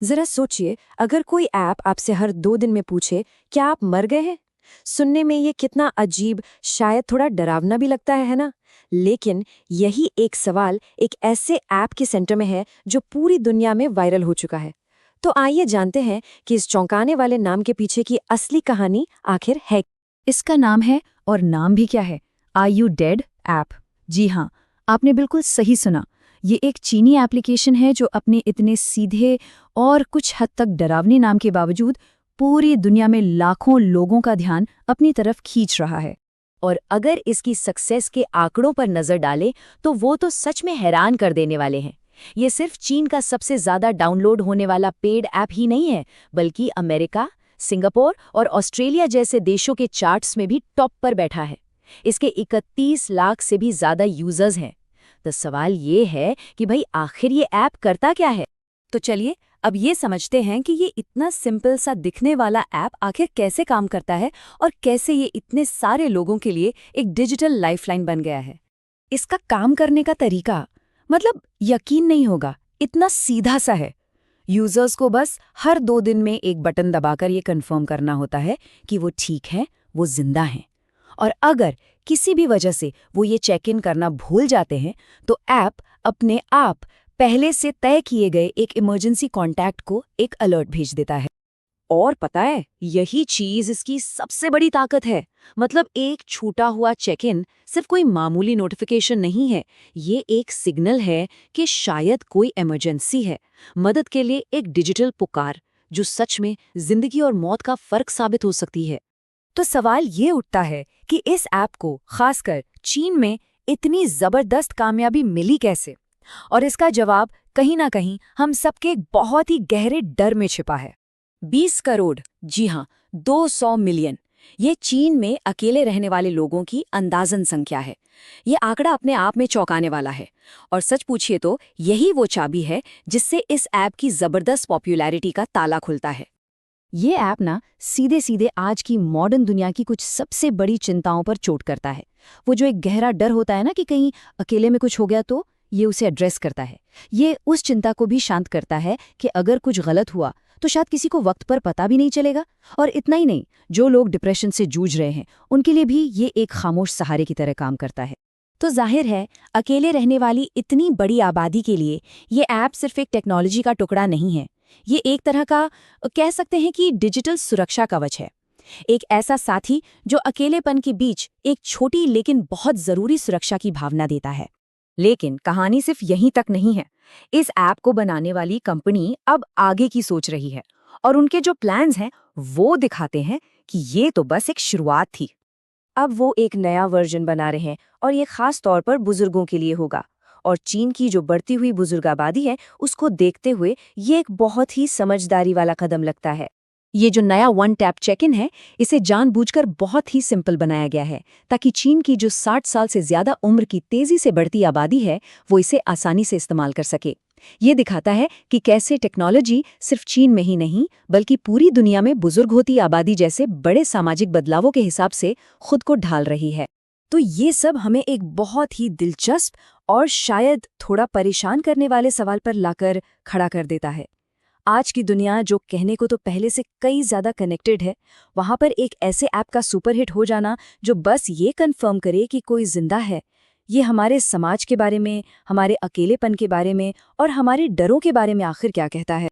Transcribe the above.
जरा सोचिए, अगर कोई ऐप आपसे हर 2 दिन में पूछे, क्या आप मर गए हैं? सुनने में ये कितना अजीब, शायद थोड़ा डरावना भी लगता है ना? लेकिन यही एक सवाल एक ऐसे ऐप के सेंटर में है जो पूरी दुनिया में वायरल हो चुका है। तो आइए जानते हैं कि इस चौंकाने वाले नाम के पीछे की असली कहानी आखिर है। इसका नाम है, और नाम भी क्या है, आर यू डेड ऐप। जी हाँ, आपने बिल्कुल सही सुना। ये एक चीनी एप्लीकेशन है जो अपने इतने सीधे और कुछ हद तक डरावने नाम के बावजूद पूरी दुनिया में लाखों लोगों का ध्यान अपनी तरफ खींच रहा है। और अगर इसकी सक्सेस के आंकड़ों पर नजर डालें तो वो तो सच में हैरान कर देने वाले हैं। ये सिर्फ चीन का सबसे ज्यादा डाउनलोड होने वाला पेड ऐप ही नहीं है, बल्कि अमेरिका, सिंगापुर और ऑस्ट्रेलिया जैसे देशों के चार्ट्स में भी टॉप पर बैठा है। इसके 31 लाख से भी ज्यादा यूजर्स हैं। तो सवाल ये है कि भाई आखिर ये ऐप करता क्या है? तो चलिए अब ये समझते हैं कि ये इतना सिंपल सा दिखने वाला ऐप आखिर कैसे काम करता है और कैसे ये इतने सारे लोगों के लिए एक डिजिटल लाइफलाइन बन गया है। इसका काम करने का तरीका, मतलब यकीन नहीं होगा, इतना सीधा सा है। यूजर्स को बस हर 2 दिन में एक बटन दबाकर ये कंफर्म करना होता है कि वो ठीक हैं, वो जिंदा हैं। और अगर किसी भी वजह से वो ये चेक इन करना भूल जाते हैं तो ऐप अपने आप पहले से तय किए गए एक इमरजेंसी कॉन्टैक्ट को एक अलर्ट भेज देता है। और पता है, यही चीज इसकी सबसे बड़ी ताकत है। मतलब एक छूटा हुआ चेक इन सिर्फ कोई मामूली नोटिफिकेशन नहीं है, ये एक सिग्नल है कि शायद कोई इमरजेंसी है, मदद के लिए एक डिजिटल पुकार जो सच में जिंदगी और मौत का फर्क साबित हो सकती है। तो सवाल ये उठता है कि इस ऐप को खासकर चीन में इतनी जबरदस्त कामयाबी मिली कैसे? और इसका जवाब कहीं ना कहीं हम सबके बहुत ही गहरे डर में छिपा है। 20 करोड़, जी हाँ, 200 मिलियन, ये चीन में अकेले रहने वाले लोगों की अंदाजन संख्या है। ये आंकड़ा अपने आप में चौंकाने वाला है। और सच पूछिए तो यही वो चाबी है जिससे इस ऐप की जबरदस्त पॉपुलैरिटी का ताला खुलता है। ये ऐप ना सीधे सीधे आज की मॉडर्न दुनिया की कुछ सबसे बड़ी चिंताओं पर चोट करता है। वो जो एक गहरा डर होता है ना कि कहीं अकेले में कुछ हो गया, तो ये उसे एड्रेस करता है। ये उस चिंता को भी शांत करता है कि अगर कुछ गलत हुआ तो शायद किसी को वक्त पर पता भी नहीं चलेगा। और इतना ही नहीं, जो लोग डिप्रेशन से जूझ रहे हैं उनके लिए भी ये एक खामोश सहारे की तरह काम करता है। तो जाहिर है, अकेले रहने वाली इतनी बड़ी आबादी के लिए ये ऐप सिर्फ एक टेक्नोलॉजी का टुकड़ा नहीं है। ये एक तरह का, कह सकते हैं कि डिजिटल सुरक्षा कवच है। एक ऐसा साथी जो अकेलेपन के बीच एक छोटी लेकिन बहुत जरूरी सुरक्षा की भावना देता है। लेकिन कहानी सिर्फ यहीं तक नहीं है। इस ऐप को बनाने वाली कंपनी अब आगे की सोच रही है, और उनके जो प्लान्स हैं वो दिखाते हैं कि ये तो बस एक शुरुआत थी। अब वो एक नया वर्जन बना रहे हैं और ये खास तौर पर बुजुर्गों के लिए होगा। और चीन की जो बढ़ती हुई बुजुर्ग आबादी है, उसको देखते हुए ये एक बहुत ही समझदारी वाला कदम लगता है। ये जो नया वन टैप चेक इन है, इसे जानबूझकर बहुत ही सिंपल बनाया गया है ताकि चीन की जो 60 साल से ज्यादा उम्र की तेजी से बढ़ती आबादी है वो इसे आसानी से इस्तेमाल कर सके। ये दिखाता है कि कैसे टेक्नोलॉजी सिर्फ चीन में ही नहीं बल्कि पूरी दुनिया में बुजुर्ग होती आबादी जैसे बड़े सामाजिक बदलावों के हिसाब से खुद को ढाल रही है। तो ये सब हमें एक बहुत ही दिलचस्प और शायद थोड़ा परेशान करने वाले सवाल पर लाकर खड़ा कर देता है। आज की दुनिया जो कहने को तो पहले से कई ज़्यादा कनेक्टेड है, वहाँ पर एक ऐसे ऐप का सुपरहिट हो जाना जो बस ये कंफर्म करे कि कोई जिंदा है, ये हमारे समाज के बारे में, हमारे अकेलेपन के बारे में और हमारे डरों के बारे में आखिर क्या कहता है।